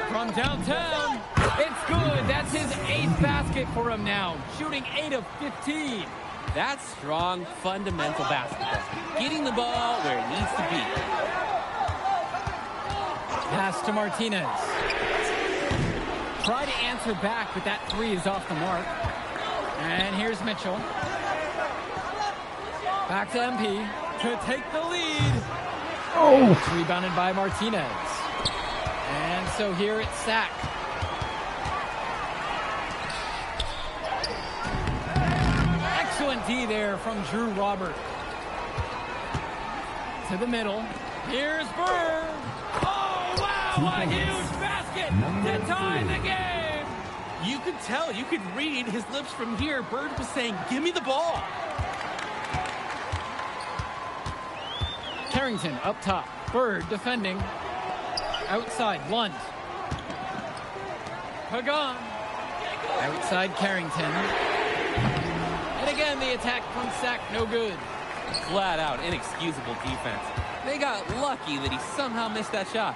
From downtown, it's good. That's his 8th basket for him now, shooting 8 of 15. That's strong, fundamental basketball. Getting the ball where it needs to be. Pass to Martinez. Try to answer back, but that 3 is off the mark. And here's Mitchell. Back to MP to take the lead. Oh! It's rebounded by Martinez. And so here it's Sack. Excellent D there from Drew Robert. To the middle. Here's Bird. Oh, wow, what a huge basket to tie the game. You could tell, you could read his lips from here. Bird was saying, give me the ball. Carrington up top. Bird defending. Outside, Lund. Pagan. Outside, Carrington. And again, the attack from Sack, no good. Flat out, inexcusable defense. They got lucky that he somehow missed that shot.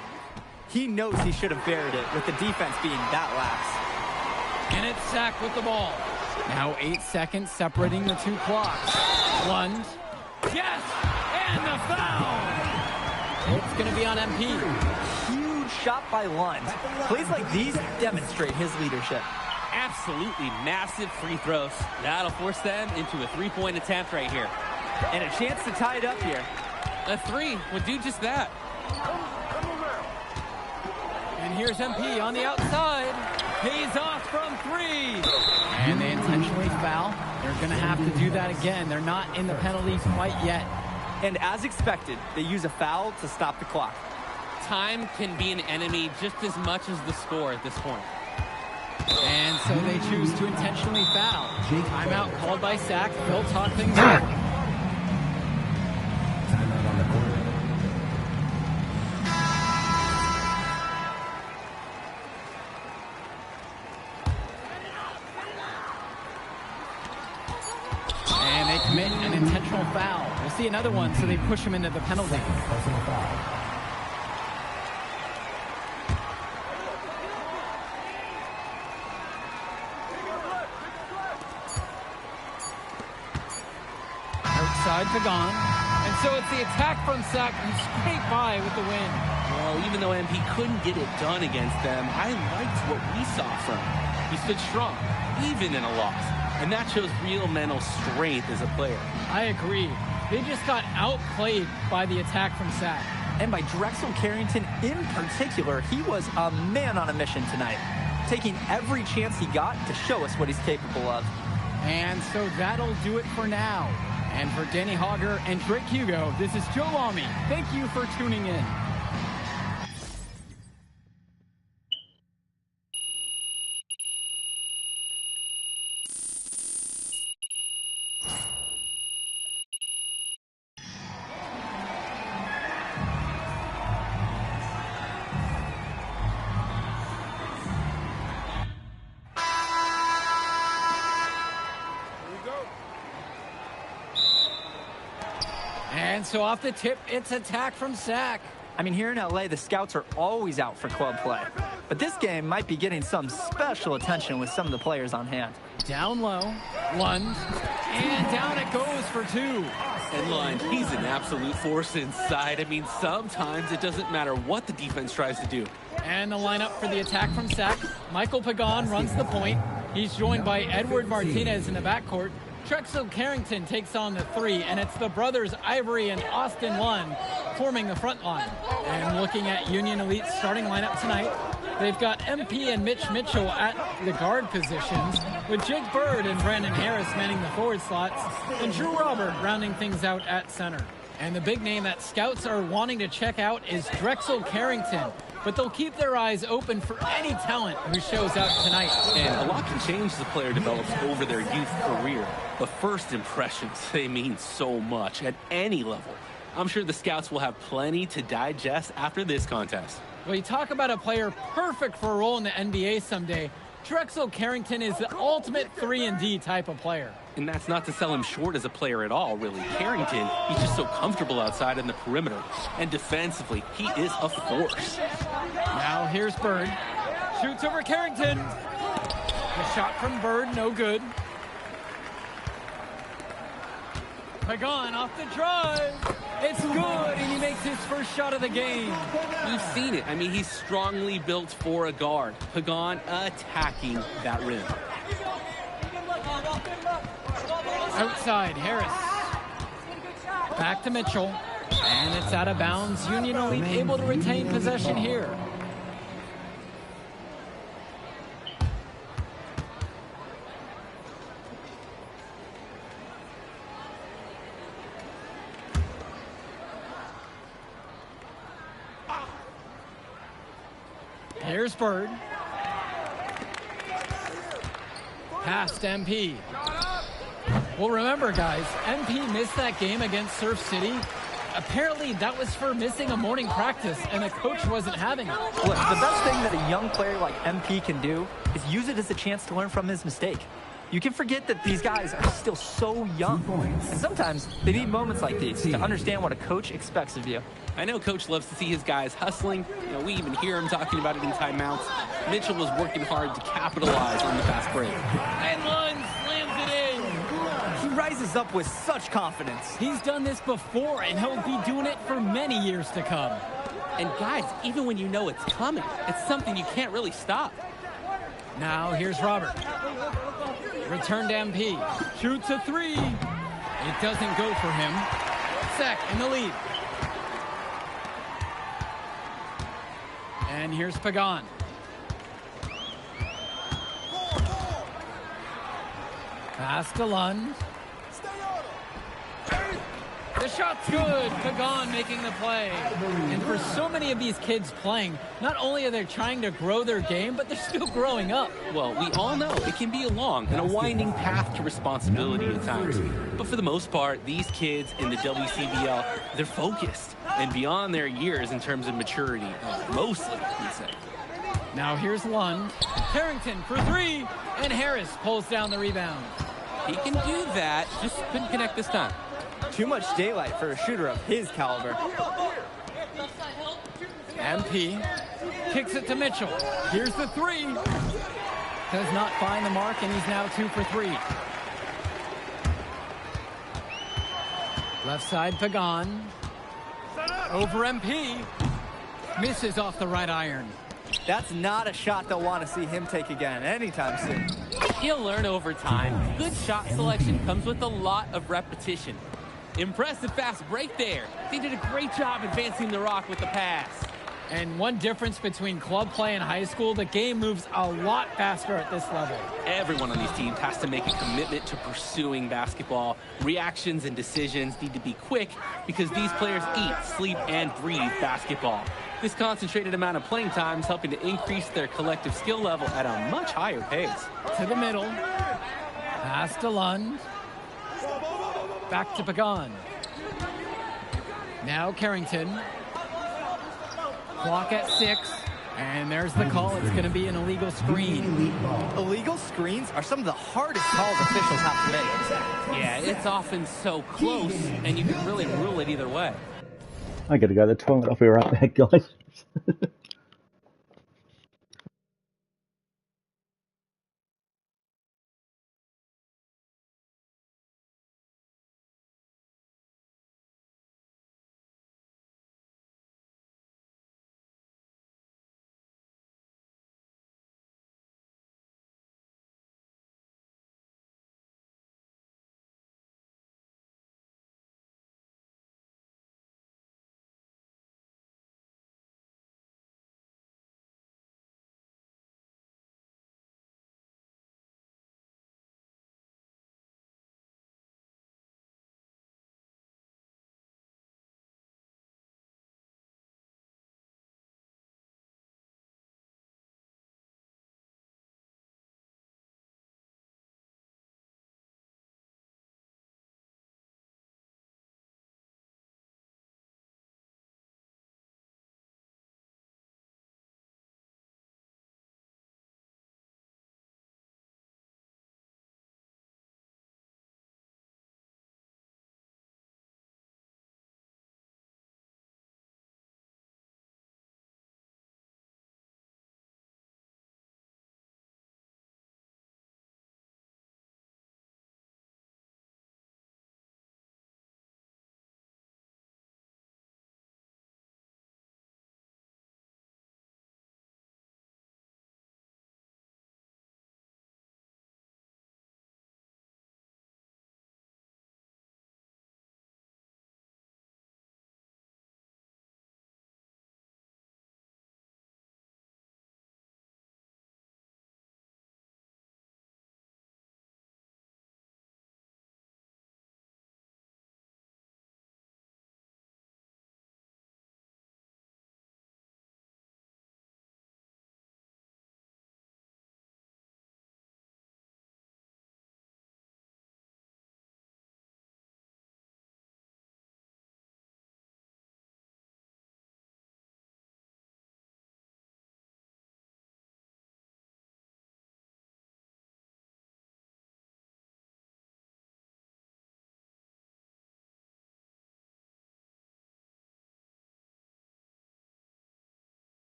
He knows he should have buried it with the defense being that lax. And it's Sack with the ball. Now 8 seconds separating the 2 clocks. Lund. Yes! And the foul! It's going to be on MP. Huge shot by Lund. Plays like these demonstrate his leadership. Absolutely massive free throws. That'll force them into a 3-point attempt right here. And a chance to tie it up here. A 3 would do just that. And here's MP on the outside. He's off from 3. And they intentionally foul. They're going to have to do that again. They're not in the penalty fight yet. And as expected, they use a foul to stop the clock. Time can be an enemy just as much as the score at this point. And so they choose to intentionally foul. Timeout called by Sack. They'll talk things over. Timeout on the court. And they commit an intentional foul. We'll see another one, so they push him into the penalty. Personal foul. Outside Pagan. And so it's the attack from Sack who scraped by with the win. Well, even though MP couldn't get it done against them, I liked what we saw from him. He stood strong, even in a loss. And that shows real mental strength as a player. I agree. They just got outplayed by the attack from Sack. And by Drexel Carrington in particular, he was a man on a mission tonight, taking every chance he got to show us what he's capable of. And so that'll do it for now. And for Danny Hogger and Drake Hugo, this is Joe Lamy. Thank you for tuning in. And so off the tip, it's attack from Sack. I mean, here in LA, the scouts are always out for club play. But this game might be getting some special attention with some of the players on hand. Down low, Lund, and down it goes for 2. And Lund, he's an absolute force inside. I mean, sometimes it doesn't matter what the defense tries to do. And the lineup for the attack from Sack. Michael Pagan runs the point. He's joined by Edward Martinez in the backcourt. Drexel Carrington takes on the 3, and it's the brothers Ivory and Austin Lund forming the front line. And looking at Union Elite's starting lineup tonight, They've got MP and Mitch Mitchell at the guard positions, with Jake Bird and Brandon Harris manning the forward slots, and Drew Robert rounding things out at center. And the big name that scouts are wanting to check out is Drexel Carrington, but they'll keep their eyes open for any talent who shows up tonight. And a lot can change as a player develops over their youth career, but first impressions, they mean so much at any level. I'm sure the scouts will have plenty to digest after this contest. Well, you talk about a player perfect for a role in the NBA someday. Drexel Carrington is the ultimate 3-and-D type of player. And that's not to sell him short as a player at all, really. Carrington, he's just so comfortable outside in the perimeter. And defensively, he is a force. Now here's Bird. Shoots over Carrington. The shot from Bird, no good. Pagan off the drive. It's good, and he makes his first shot of the game. We've seen it. I mean, he's strongly built for a guard. Pagan attacking that rim. Outside, Harris. Back to Mitchell. And it's out of bounds. Union Elite able to retain possession here. Here's Bird. Past MP. Well, remember, guys, MP missed that game against Surf City. Apparently, that was for missing a morning practice, and the coach wasn't having it. Look, the best thing that a young player like MP can do is use it as a chance to learn from his mistake. You can forget that these guys are still so young. And sometimes they need moments like these to understand what a coach expects of you. I know Coach loves to see his guys hustling. You know, we even hear him talking about it in timeouts. Mitchell was working hard to capitalize on the fast break. And Lund slams it in. He rises up with such confidence. He's done this before, and he'll be doing it for many years to come. And guys, even when you know it's coming, it's something you can't really stop. Now here's Robert. Return to MP. Shoots a three. It doesn't go for him. Sec in the lead. And here's Pagan. Pass to Lund. The shot's good. Pagan making the play. And for so many of these kids playing, not only are they trying to grow their game, but they're still growing up. Well, we all know it can be a long and a winding path to responsibility at times. But for the most part, these kids in the WCBL, they're focused and beyond their years in terms of maturity. Mostly, we'd say. Now here's Lund. Carrington for three. And Harris pulls down the rebound. He can do that, just couldn't connect this time. Too much daylight for a shooter of his caliber. MP kicks it to Mitchell. Here's the three. Does not find the mark, and he's now 2 for 3. Left side, Pagan. Over MP. Misses off the right iron. That's not a shot they'll want to see him take again anytime soon. He'll learn over time. Good shot selection comes with a lot of repetition. Impressive fast break there. He did a great job advancing the rock with the pass. And one difference between club play and high school, the game moves a lot faster at this level. Everyone on these teams has to make a commitment to pursuing basketball. Reactions and decisions need to be quick because these players eat, sleep, and breathe basketball. This concentrated amount of playing time is helping to increase their collective skill level at a much higher pace. To the middle. Pass to Lund. Back to Pagan. Now Carrington. Clock at 6. And there's the call. It's going to be an illegal screen. Illegal screens are some of the hardest calls officials have to make. Yeah, it's often so close, and you can really rule it either way. I gotta go to the toilet. I'll be right back, guys.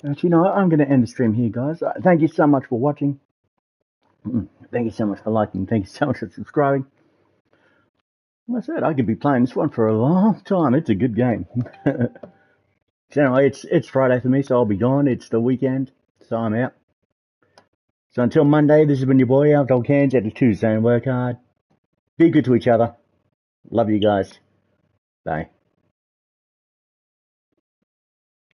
Actually, no, I'm going to end the stream here, guys. Thank you so much for watching. Thank you so much for liking. Thank you so much for subscribing. Like I said, I could be playing this one for a long time. It's a good game. So anyway, it's Friday for me, so I'll be gone. It's the weekend, so I'm out. So until Monday, this has been your boy, Outdog Cans, at the Tuesday, and work hard. Be good to each other. Love you guys. Bye.